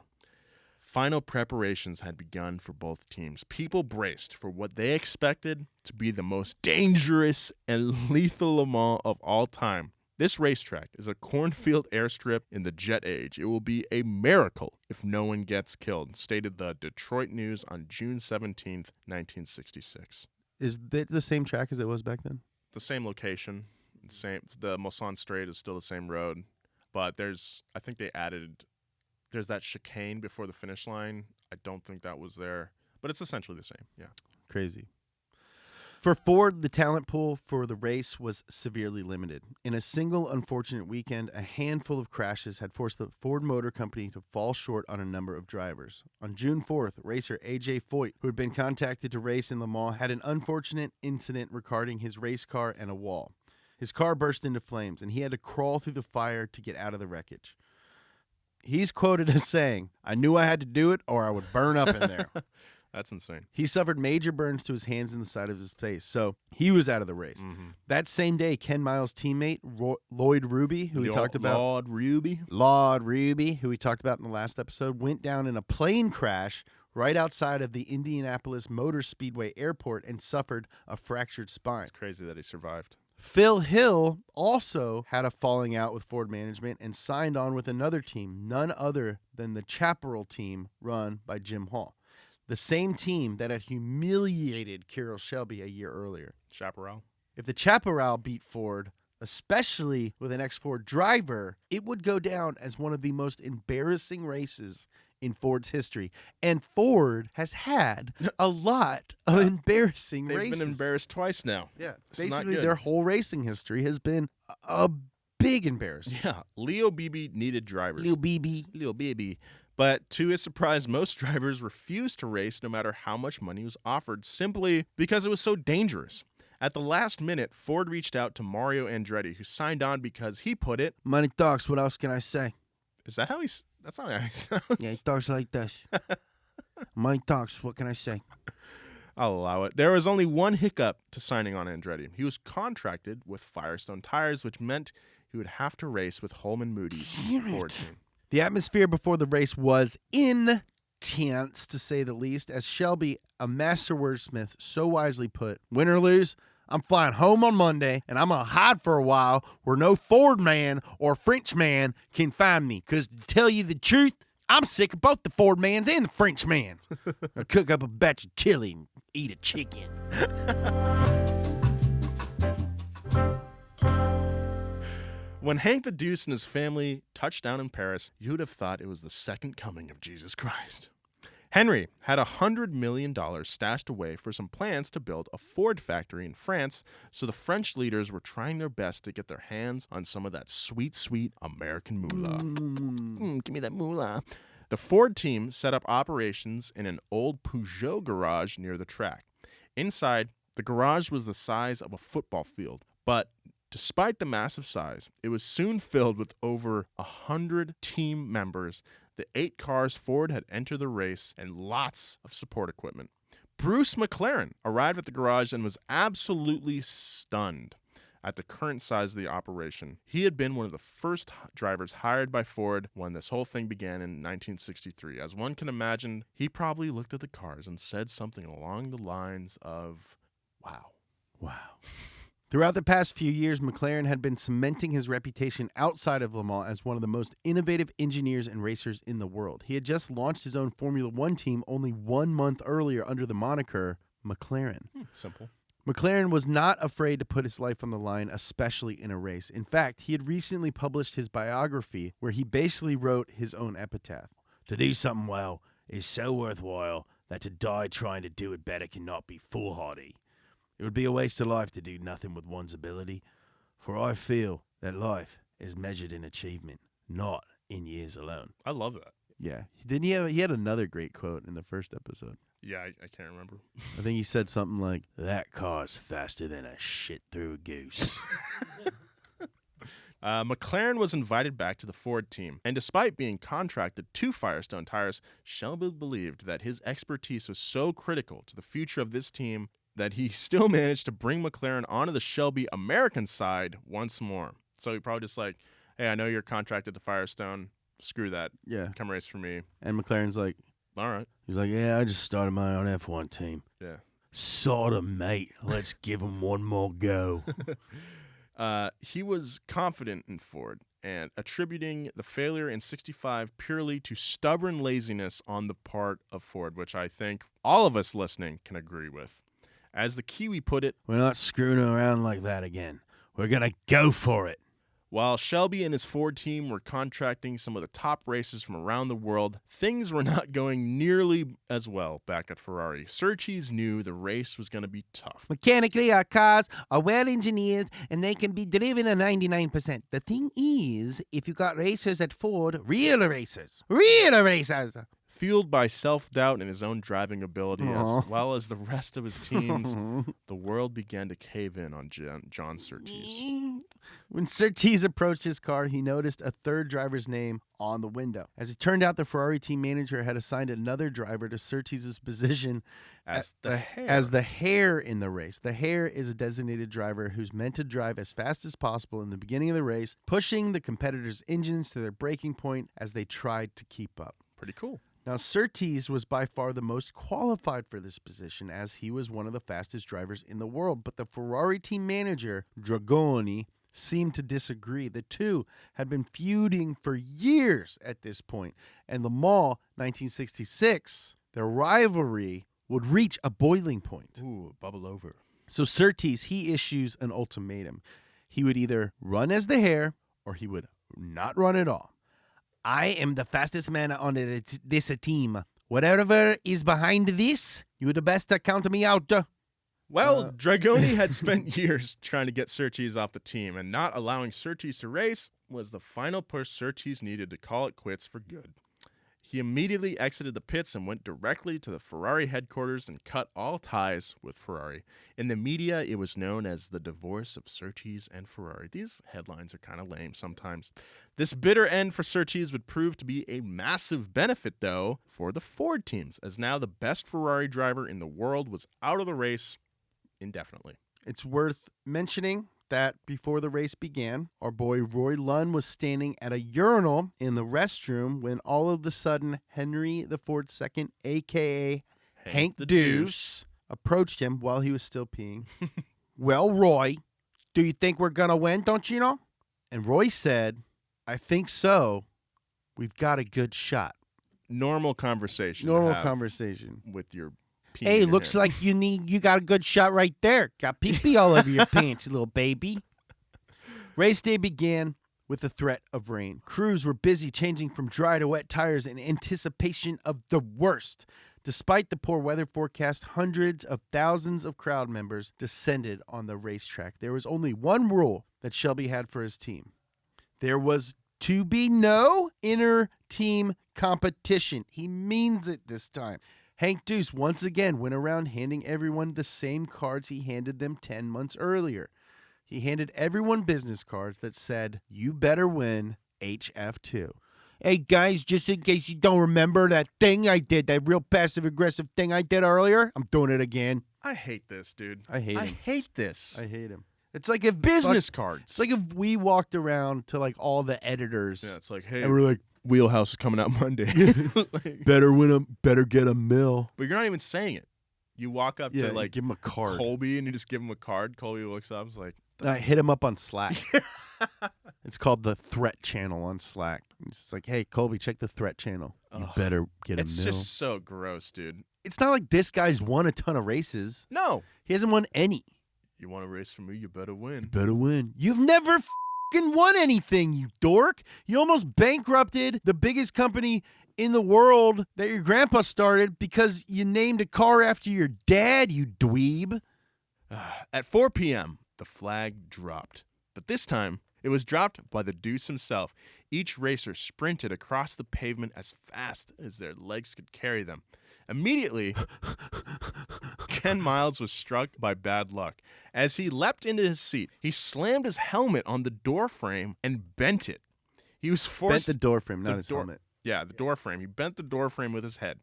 Final preparations had begun for both teams. People braced for what they expected to be the most dangerous and lethal Le Mans of all time. This racetrack is a cornfield airstrip in the jet age. It will be a miracle if no one gets killed, stated the Detroit News on June 17th, 1966. Is that the same track as it was back then? The same location, the Mulsanne Strait is still the same road, but there's that chicane before the finish line. I don't think that was there, but it's essentially the same, yeah. Crazy. For Ford, the talent pool for the race was severely limited. In a single unfortunate weekend, a handful of crashes had forced the Ford Motor Company to fall short on a number of drivers. On June 4th, racer A.J. Foyt, who had been contacted to race in Le Mans, had an unfortunate incident regarding his race car and a wall. His car burst into flames, and he had to crawl through the fire to get out of the wreckage. He's quoted as saying, "I knew I had to do it or I would burn up in there." That's insane. He suffered major burns to his hands and the side of his face, so he was out of the race. Mm-hmm. That same day, Ken Miles' teammate, Lloyd Ruby, who we talked about. Lord Ruby, who we talked about in the last episode, went down in a plane crash right outside of the Indianapolis Motor Speedway Airport and suffered a fractured spine. It's crazy that he survived. Phil Hill also had a falling out with Ford management and signed on with another team, none other than the Chaparral team run by Jim Hall. The same team that had humiliated Carroll Shelby a year earlier. Chaparral. If the Chaparral beat Ford, especially with an ex-Ford driver, it would go down as one of the most embarrassing races in Ford's history. And Ford has had a lot of embarrassing races. They've been embarrassed twice now. Yeah, This is not basically good. their whole racing history has been a big embarrassment. Yeah, Leo Beebe needed drivers. Little BB. Leo Beebe. But to his surprise, most drivers refused to race no matter how much money was offered, simply because it was so dangerous. At the last minute, Ford reached out to Mario Andretti, who signed on because he put it... Money talks, what else can I say? Is that how he's... That's not how he sounds. Yeah, he talks like this. Money talks, what can I say? I'll allow it. There was only one hiccup to signing on Andretti. He was contracted with Firestone Tires, which meant he would have to race with Holman Moody's Ford team. The atmosphere before the race was intense, to say the least, as Shelby, a master wordsmith, so wisely put, win or lose, I'm flying home on Monday, and I'm going to hide for a while where no Ford man or French man can find me. Because to tell you the truth, I'm sick of both the Ford mans and the French mans. I cook up a batch of chili and eat a chicken. When Hank the Deuce and his family touched down in Paris, you'd have thought it was the second coming of Jesus Christ. Henry had $100 million stashed away for some plans to build a Ford factory in France, so the French leaders were trying their best to get their hands on some of that sweet, sweet American moolah. Give me that moolah. The Ford team set up operations in an old Peugeot garage near the track. Inside, the garage was the size of a football field, but despite the massive size, it was soon filled with over 100 team members, the 8 cars Ford had entered the race, and lots of support equipment. Bruce Mclaren arrived at the garage and was absolutely stunned at the current size of the operation. He had been one of the first drivers hired by Ford when this whole thing began in 1963. As one can imagine, he probably looked at the cars and said something along the lines of, wow. Wow. Throughout the past few years, Mclaren had been cementing his reputation outside of Le Mans as one of the most innovative engineers and racers in the world. He had just launched his own Formula One team only 1 month earlier under the moniker McLaren. Simple. McLaren was not afraid to put his life on the line, especially in a race. In fact, he had recently published his biography where he basically wrote his own epitaph. To do something well is so worthwhile that to die trying to do it better cannot be foolhardy. It would be a waste of life to do nothing with one's ability, for I feel that life is measured in achievement, not in years alone. I love that. Yeah. Didn't he had another great quote in the first episode. Yeah, I can't remember. I think he said something like, that car's faster than a shit through a goose. McLaren was invited back to the Ford team, and despite being contracted to Firestone Tires, Shelby believed that his expertise was so critical to the future of this team that he still managed to bring McLaren onto the Shelby American side once more. So he probably just like, hey, I know you're contracted to Firestone. Screw that. Yeah. Come race for me. And McLaren's like, all right. He's like, yeah, I just started my own F1 team. Yeah. Sort of, mate. Let's give him one more go. He was confident in Ford and attributing the failure in 65 purely to stubborn laziness on the part of Ford, which I think all of us listening can agree with. As the Kiwi put it, we're not screwing around like that again. We're going to go for it. While Shelby and his Ford team were contracting some of the top racers from around the world, things were not going nearly as well back at Ferrari. Surtees knew the race was going to be tough. Mechanically, our cars are well engineered and they can be driven at 99%. The thing is, if you got racers at Ford, real racers, Fueled by self-doubt in his own driving ability, as well as the rest of his teams, the world began to cave in on John Surtees. When Surtees approached his car, he noticed a third driver's name on the window. As it turned out, the Ferrari team manager had assigned another driver to Surtees' position as the hare in the race. The hare is a designated driver who's meant to drive as fast as possible in the beginning of the race, pushing the competitors' engines to their breaking point as they tried to keep up. Pretty cool. Now, Surtees was by far the most qualified for this position as he was one of the fastest drivers in the world, but the Ferrari team manager, Dragoni, seemed to disagree. The two had been feuding for years at this point, and Le Mans 1966, their rivalry would reach a boiling point. Ooh, bubble over. So Surtees, he issues an ultimatum. He would either run as the hare or he would not run at all. I am the fastest man on this team. Whatever is behind this, you the best to count me out. Well, Dragoni had spent years trying to get Surtees off the team, and not allowing Surtees to race was the final push Surtees needed to call it quits for good. He immediately exited the pits and went directly to the Ferrari headquarters and cut all ties with Ferrari. In the media, it was known as the divorce of Surtees and Ferrari. These headlines are kind of lame sometimes. This bitter end for Surtees would prove to be a massive benefit, though, for the Ford teams, as now the best Ferrari driver in the world was out of the race indefinitely. It's worth mentioning that before the race began, our boy Roy Lunn was standing at a urinal in the restroom when all of a sudden Henry the Ford II, a.k.a. Hank the Deuce, approached him while he was still peeing. Well, Roy, do you think we're going to win, don't you know? And Roy said, I think so. We've got a good shot. Normal conversation. to Normal have conversation. with your. pee in Hey, your looks hair. like you got a good shot right there. Got pee-pee all over your pants, you little baby. Race day began with the threat of rain. Crews were busy changing from dry to wet tires in anticipation of the worst. Despite the poor weather forecast, hundreds of thousands of crowd members descended on the racetrack. There was only one rule that Shelby had for his team. There was to be no inter-team competition. He means it this time. Hank Deuce once again went around handing everyone the same cards he handed them 10 months earlier. He handed everyone business cards that said, you better win HF2. Hey, guys, just in case you don't remember that thing I did, that real passive-aggressive thing I did earlier, I'm doing it again. I hate this, dude. I hate I him. hate this. I hate him. It's like if Business cards. It's like if we walked around to like all the editors yeah, it's like, hey, and we're like, Wheelhouse is coming out Monday. Like, better get a mill. but you're not even saying it. You walk up Yeah, to like give him a card. Colby and you just give him a card. Colby looks up, is like, I hit him up on Slack. It's called the Threat Channel on Slack. It's just like, hey, Colby, check the Threat Channel. You Ugh. better get a it's mill. just so gross, dude. It's not like this guy's won a ton of races. No. He hasn't won any. You want to race for me? You better win. Better win. You've never fucking won anything, you dork. You almost bankrupted the biggest company in the world that your grandpa started because you named a car after your dad, you dweeb. At 4 p.m., the flag dropped. But this time, it was dropped by the Deuce himself. Each racer sprinted across the pavement as fast as their legs could carry them. Immediately, Ken Miles was struck by bad luck. As he leapt into his seat, he slammed his helmet on the door frame and bent it. He was forced... Bent the door frame, not the his door- helmet. Yeah, the door frame. He bent the door frame with his head.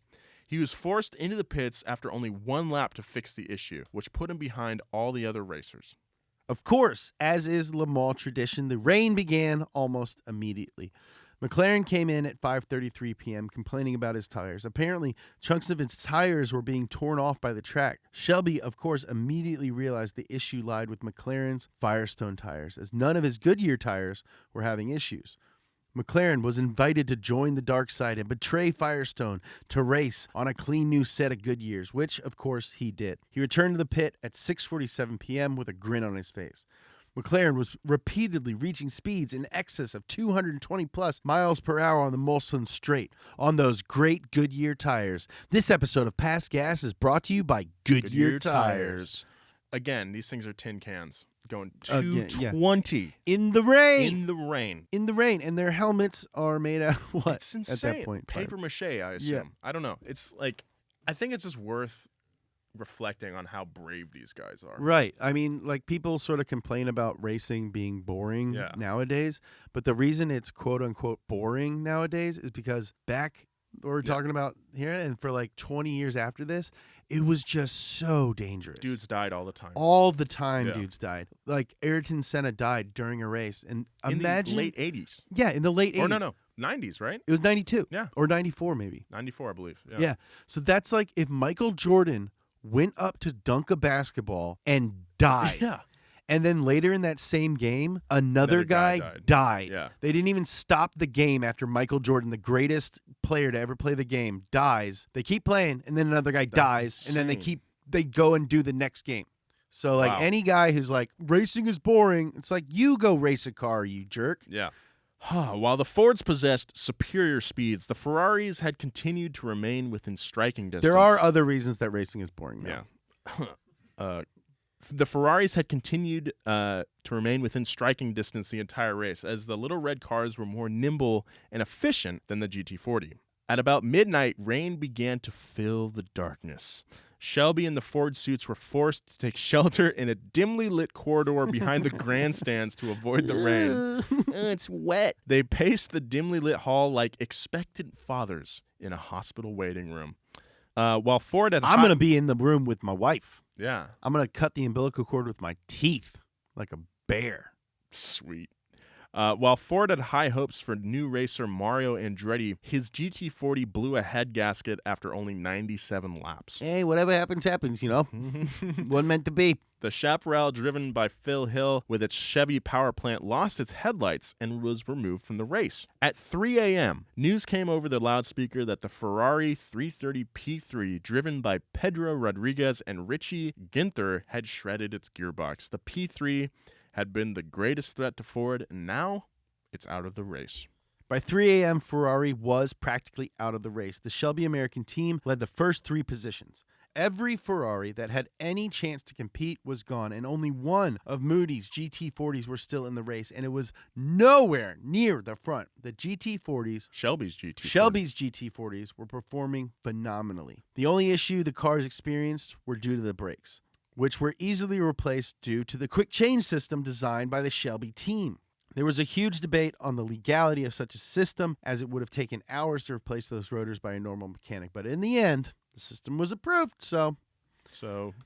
He was forced into the pits after only one lap to fix the issue, which put him behind all the other racers. Of course, as is Le Mans tradition, the rain began almost immediately. Mclaren came in at 5:33 p.m. complaining about his tires. Apparently, chunks of his tires were being torn off by the track. Shelby, of course, immediately realized the issue lied with McLaren's Firestone tires, as none of his Goodyear tires were having issues. McLaren was invited to join the dark side and betray Firestone to race on a clean new set of Goodyears, which, of course, he did. He returned to the pit at 6:47 p.m. with a grin on his face. McLaren was repeatedly reaching speeds in excess of 220-plus miles per hour on the Mulsanne Straight on those great Goodyear tires. This episode of Past Gas is brought to you by Goodyear Tires. Again, these things are tin cans going Again, yeah. 220 In the rain. in the rain. In the rain. And their helmets are made out of what? It's insane. At that point. Paper mache, I assume. Yeah. I don't know. It's like, I think it's just worth reflecting on how brave these guys are. Right. I mean, like, people sort of complain about racing being boring Yeah. nowadays, but the reason it's quote unquote boring nowadays is because back we're talking about here and for like 20 years after this, it was just so dangerous. Dudes died all the time. all the time Yeah. dudes died. Like Ayrton Senna died during a race, and in imagine the late 80s. yeah, in the late 80s. Or no, 90s, right? It was 92. Yeah. Or 94 maybe. 94, I believe. Yeah. So that's like if Michael Jordan went up to dunk a basketball and died. Yeah. And then later in that same game, another guy died. Yeah. They didn't even stop the game after Michael Jordan, the greatest player to ever play the game, dies. They keep playing, and then another guy dies, and then they go and do the next game. So like Wow. any guy who's like, racing is boring, it's like, you go race a car, you jerk. Yeah. While the Fords possessed superior speeds, the Ferraris had continued to remain within striking distance. There are other reasons that racing is boring now. Yeah. The Ferraris had continued to remain within striking distance the entire race, as the little red cars were more nimble and efficient than the GT40. At about midnight, rain began to fill the darkness. Shelby and the Ford suits were forced to take shelter in a dimly lit corridor behind the grandstands to avoid the rain. It's wet. They paced the dimly lit hall like expectant fathers in a hospital waiting room. While Ford had I'm going to be in the room with my wife. Yeah. I'm going to cut the umbilical cord with my teeth like a bear. Sweet. While Ford had high hopes for new racer Mario Andretti, his GT40 blew a head gasket after only 97 laps. Hey, whatever happens, happens, you know. Wasn't meant to be. The Chaparral, driven by Phil Hill with its Chevy power plant, lost its headlights and was removed from the race. At 3 a.m., news came over the loudspeaker that the Ferrari 330 P3, driven by Pedro Rodriguez and Richie Ginther, had shredded its gearbox. The P3 had been the greatest threat to Ford, and now it's out of the race. By 3 a.m., Ferrari was practically out of the race. The Shelby American team led the first 3 positions. Every Ferrari that had any chance to compete was gone, and only one of Moody's GT40s were still in the race, and it was nowhere near the front. The GT40s, Shelby's GT40s were performing phenomenally. The only issue the cars experienced were due to the brakes, which were easily replaced due to the quick change system designed by the Shelby team. There was a huge debate on the legality of such a system, as it would have taken hours to replace those rotors by a normal mechanic. But in the end, the system was approved, so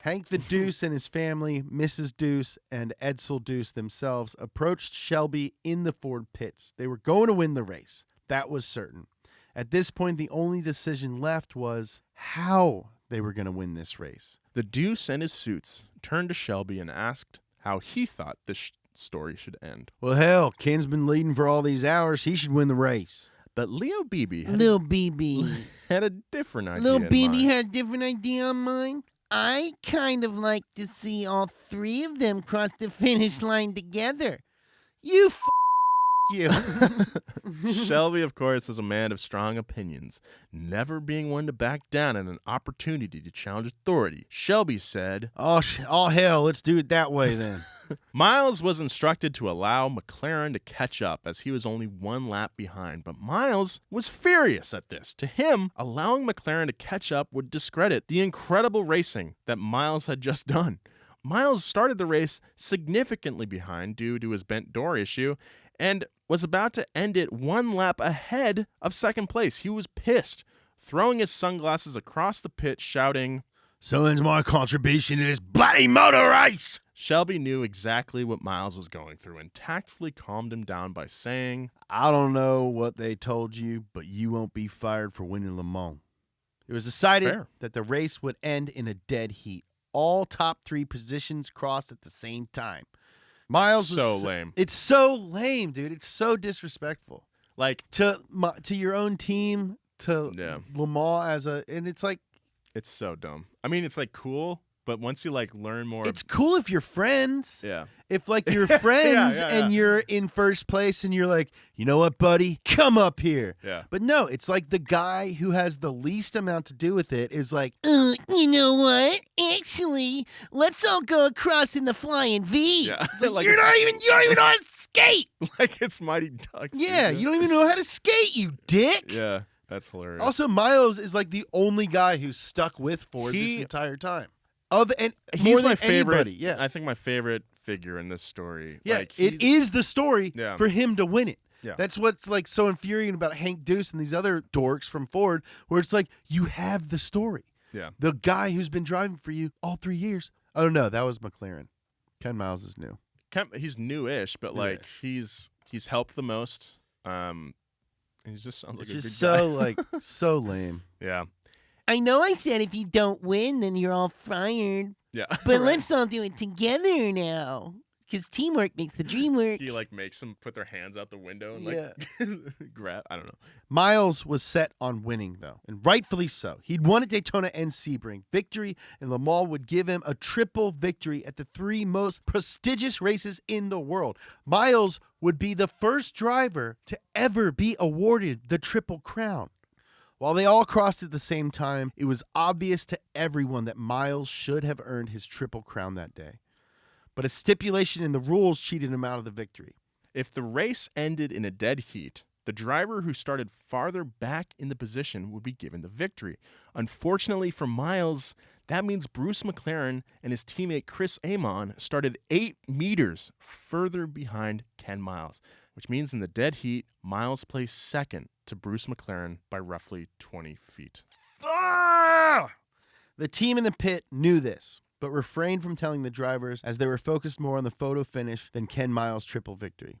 Hank the Deuce and his family, Mrs. Deuce and Edsel Deuce themselves, approached Shelby in the Ford pits. They were going to win the race. That was certain. At this point, the only decision left was how they were going to win this race. The Deuce and his suits turned to Shelby and asked how he thought this story should end. Well, hell, Ken's been leading for all these hours. He should win the race. But Lil BB had a different idea. Lil in BB mind. had a different idea on mine. I kind of like to see all 3 of them cross the finish line together. You you. Shelby, of course, is a man of strong opinions, never being one to back down at an opportunity to challenge authority. Shelby said, Oh, hell, let's do it that way then. Miles was instructed to allow Mclaren to catch up as he was only 1 lap behind, but Miles was furious at this. To him, allowing Mclaren to catch up would discredit the incredible racing that Miles had just done. Miles started the race significantly behind due to his bent door issue and was about to end it 1 lap ahead of second place. He was pissed, throwing his sunglasses across the pit, shouting, So ends my contribution to this bloody motor race. Shelby knew exactly what Miles was going through and tactfully calmed him down by saying, I don't know what they told you, but you won't be fired for winning Le Mans. It was decided that the race would end in a dead heat. All top 3 positions crossed at the same time. Miles was so lame. It's so lame, dude. It's so disrespectful. Like to your own team, to Le Mans and it's like, it's so dumb. I mean, it's like cool, but once you like learn more, it's cool if you're friends. Yeah. If like you're friends and you're in first place and you're like, you know what, buddy, come up here. Yeah. But no, it's like the guy who has the least amount to do with it is like, you know what? Actually, let's all go across in the flying V. Yeah. It's like, you don't even know how to skate. Like it's Mighty Ducks. Yeah, you don't even know how to skate, you dick. Yeah, that's hilarious. Also, Miles is like the only guy who's stuck with Ford this entire time. He's my favorite. Anybody, yeah. I think my favorite figure in this story. Yeah, like, it is the story Yeah. for him to win it. Yeah. That's what's like so infuriating about Hank Deuce and these other dorks from Ford, where it's like you have the story. Yeah. The guy who's been driving for you all 3 years. Oh no, that was Mclaren. Ken Miles is new. He's newish, but like he's helped the most. He just sounds like a good so guy. like so lame. Yeah. I know I said if you don't win, then you're all fired. Yeah. But Right. let's all do it together now. Because teamwork makes the dream work. He like makes them put their hands out the window and like grab. I don't know. Miles was set on winning, though, and rightfully so. He'd won at Daytona and Sebring. Victory in Le Mans would give him a triple victory at the 3 most prestigious races in the world. Miles would be the first driver to ever be awarded the Triple Crown. While they all crossed at the same time, it was obvious to everyone that Miles should have earned his Triple Crown that day. But a stipulation in the rules cheated him out of the victory. If the race ended in a dead heat, the driver who started farther back in the position would be given the victory. Unfortunately for Miles, that means Bruce Mclaren and his teammate Chris Amon started 8 meters further behind Ken Miles, which means in the dead heat, Miles placed second to Bruce Mclaren by roughly 20 feet. Ah! The team in the pit knew this. but refrained from telling the drivers as they were focused more on the photo finish than Ken Miles' triple victory.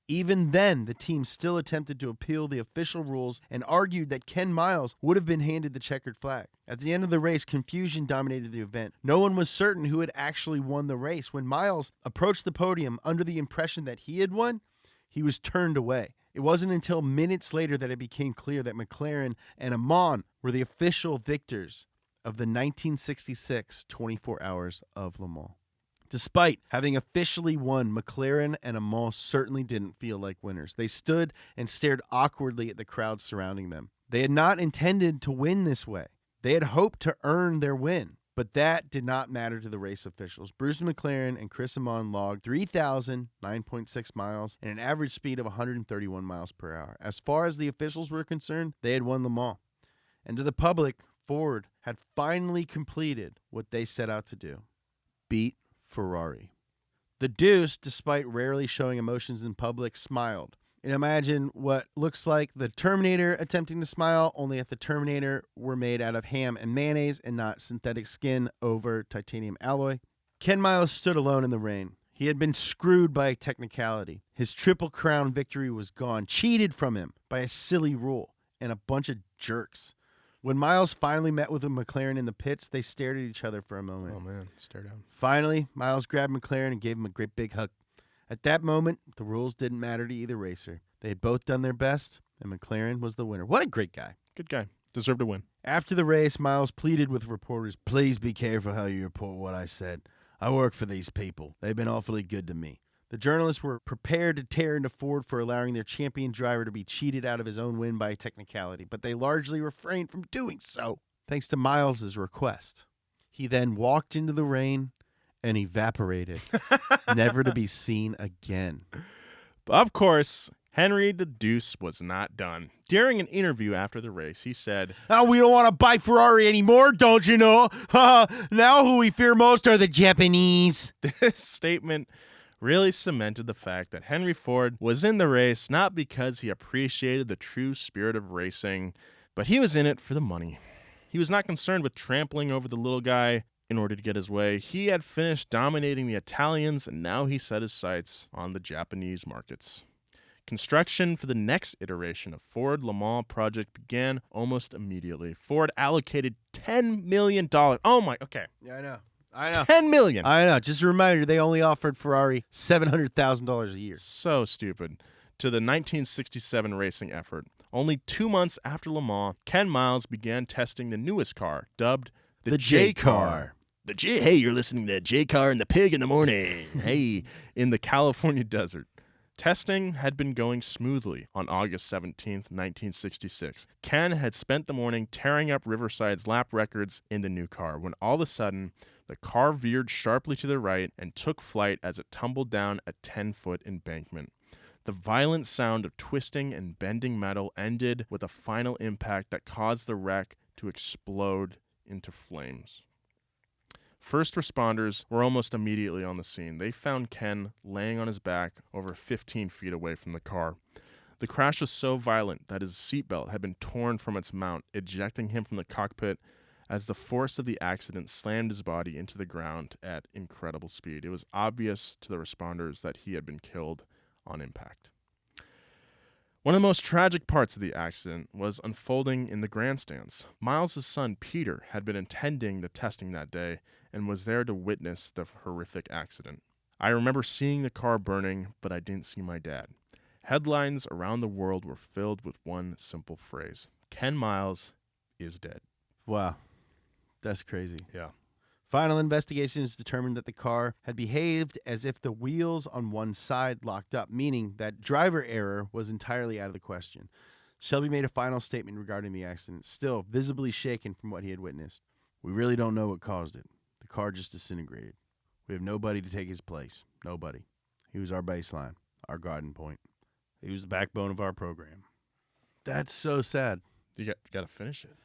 Even then, the team still attempted to appeal the official rules and argued that Ken Miles would have been handed the checkered flag. At the end of the race, confusion dominated the event. No one was certain who had actually won the race. When Miles approached the podium under the impression that he had won, he was turned away. It wasn't until minutes later that it became clear that Mclaren and Amon were the official victors of the 1966 24 Hours of Le Mans. Despite having officially won, Mclaren and Amon certainly didn't feel like winners. They stood and stared awkwardly at the crowd surrounding them. They had not intended to win this way. They had hoped to earn their win, but that did not matter to the race officials. Bruce McLaren and Chris Amon logged 3,009.6 miles and an average speed of 131 miles per hour. As far as the officials were concerned, they had won Le Mans. And to the public, Ford had finally completed what they set out to do: beat Ferrari. The Deuce, despite rarely showing emotions in public, smiled. And imagine what looks like the Terminator attempting to smile, only if the Terminator were made out of ham and mayonnaise and not synthetic skin over titanium alloy. Ken Miles stood alone in the rain. He had been screwed by a technicality. His Triple Crown victory was gone, cheated from him by a silly rule and a bunch of jerks. When Miles finally met with a McLaren in the pits, they stared at each other for a moment. Oh, man. Stare down. Finally, Miles grabbed McLaren and gave him a great big hug. At that moment, the rules didn't matter to either racer. They had both done their best, and McLaren was the winner. What a great guy. Good guy. Deserved to win. After the race, Miles pleaded with reporters, "Please be careful how you report what I said. I work for these people. They've been awfully good to me." The journalists were prepared to tear into Ford for allowing their champion driver to be cheated out of his own win by a technicality, but they largely refrained from doing so, thanks to Miles's request. He then walked into the rain and evaporated, never to be seen again. Of course, Henry the Deuce was not done. During an interview after the race, he said, "Oh, we don't want to buy Ferrari anymore, don't you know? Now who we fear most are the Japanese." This statement really cemented the fact that Henry Ford was in the race not because he appreciated the true spirit of racing, but he was in it for the money. He was not concerned with trampling over the little guy in order to get his way. He had finished dominating the Italians, and now he set his sights on the Japanese markets. Construction for the next iteration of Ford Le Mans project began almost immediately. Ford allocated $10 million. Oh my, okay. Yeah, I know. $10 million. I know. Just a reminder, they only offered Ferrari $700,000 a year. So stupid. To the 1967 racing effort. Only 2 months after Le Mans, Ken Miles began testing the newest car, dubbed the J-Car. Hey, you're listening to J-Car and the Pig in the morning. Hey, in the California desert. Testing had been going smoothly on August 17th, 1966. Ken had spent the morning tearing up Riverside's lap records in the new car when all of a sudden, the car veered sharply to the right and took flight as it tumbled down a 10-foot embankment. The violent sound of twisting and bending metal ended with a final impact that caused the wreck to explode into flames. First responders were almost immediately on the scene. They found Ken laying on his back over 15 feet away from the car. The crash was so violent that his seatbelt had been torn from its mount, ejecting him from the cockpit as the force of the accident slammed his body into the ground at incredible speed. It was obvious to the responders that he had been killed on impact. One of the most tragic parts of the accident was unfolding in the grandstands. Miles' son, Peter, had been attending the testing that day and was there to witness the horrific accident. "I remember seeing the car burning, but I didn't see my dad." Headlines around the world were filled with one simple phrase: Ken Miles is dead. Wow. That's crazy. Yeah. Final investigations determined that the car had behaved as if the wheels on one side locked up, meaning that driver error was entirely out of the question. Shelby made a final statement regarding the accident, still visibly shaken from what he had witnessed. "We really don't know what caused it. The car just disintegrated. We have nobody to take his place. Nobody. He was our baseline, our guiding point. He was the backbone of our program." That's so sad. You got to finish it.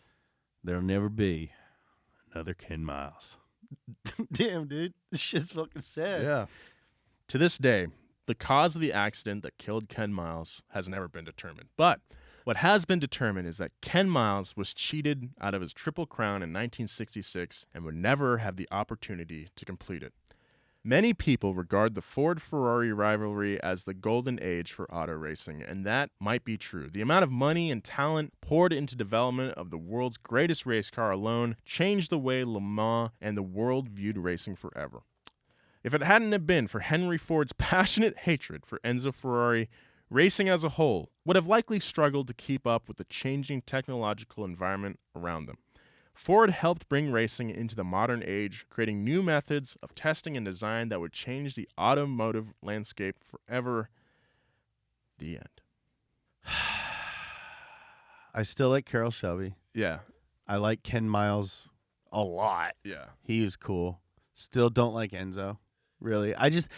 There'll never be another Ken Miles. Damn, dude. This shit's fucking sad. Yeah. To this day, the cause of the accident that killed Ken Miles has never been determined. But What has been determined is that Ken Miles was cheated out of his Triple Crown in 1966 and would never have the opportunity to complete it. Many people regard the Ford-Ferrari rivalry as the golden age for auto racing, and that might be true. The amount of money and talent poured into development of the world's greatest race car alone changed the way Le Mans and the world viewed racing forever. If it hadn't have been for Henry Ford's passionate hatred for Enzo Ferrari, racing as a whole would have likely struggled to keep up with the changing technological environment around them. Ford helped bring racing into the modern age, creating new methods of testing and design that would change the automotive landscape forever. The end. I still like Carroll Shelby. Yeah. I like Ken Miles a lot. Yeah. He is cool. Still don't like Enzo. Really. I just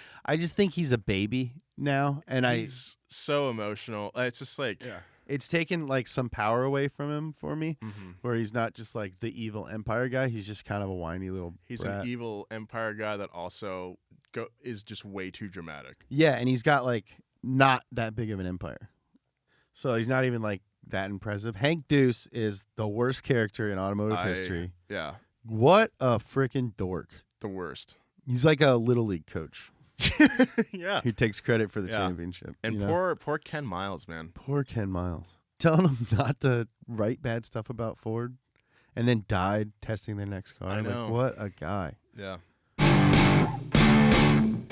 think he's a baby now, and He's so emotional. It's just like, it's taken like some power away from him for me, where he's not just like the evil Empire guy. He's just kind of a whiny little he's brat. an evil Empire guy that also is just way too dramatic. Yeah, and he's got like not that big of an empire. So he's not even like that impressive. Hank Deuce is the worst character in automotive history. Yeah. What a freaking dork. The worst. He's like a little league coach. Yeah. He takes credit for the Yeah. championship. And you know? poor Ken Miles, man. Poor Ken Miles. Telling him not to write bad stuff about Ford and then died testing their next car. I know. Like, what a guy. Yeah.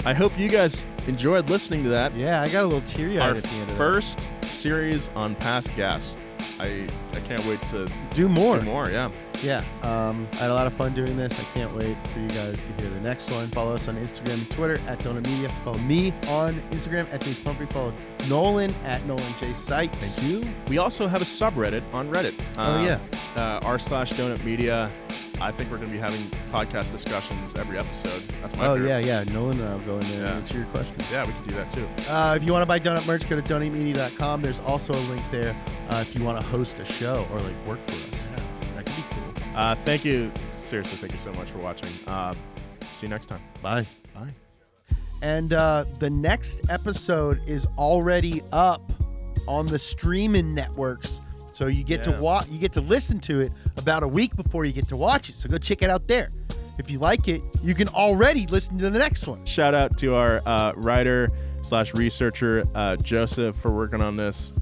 I hope you guys enjoyed listening to that. Yeah, I got a little teary-eyed Our at the end of that. first series on past gas. I can't wait to Do more. do more, yeah. Yeah. I had a lot of fun doing this. I can't wait for you guys to hear the next one. Follow us on Instagram and Twitter at Donut Media. Follow me on Instagram at James Pumphrey. Follow Nolan at Nolan J. Sykes. Thank you. We also have a subreddit on Reddit. r/Donut Media. I think we're going to be having podcast discussions every episode. That's my favorite. yeah. Nolan and I will go in there and Yeah. answer your questions. Yeah, we can do that too. If you want to buy donut merch, go to donutmedia.com. There's also a link there if you want to host a show or like work for us. That could be cool. Thank you. Seriously, thank you so much for watching. See you next time. Bye. Bye. And the next episode is already up on the streaming networks. So you get to you get to listen to it about a week before you get to watch it. So go check it out there. If you like it, you can already listen to the next one. Shout out to our writer/researcher Joseph for working on this.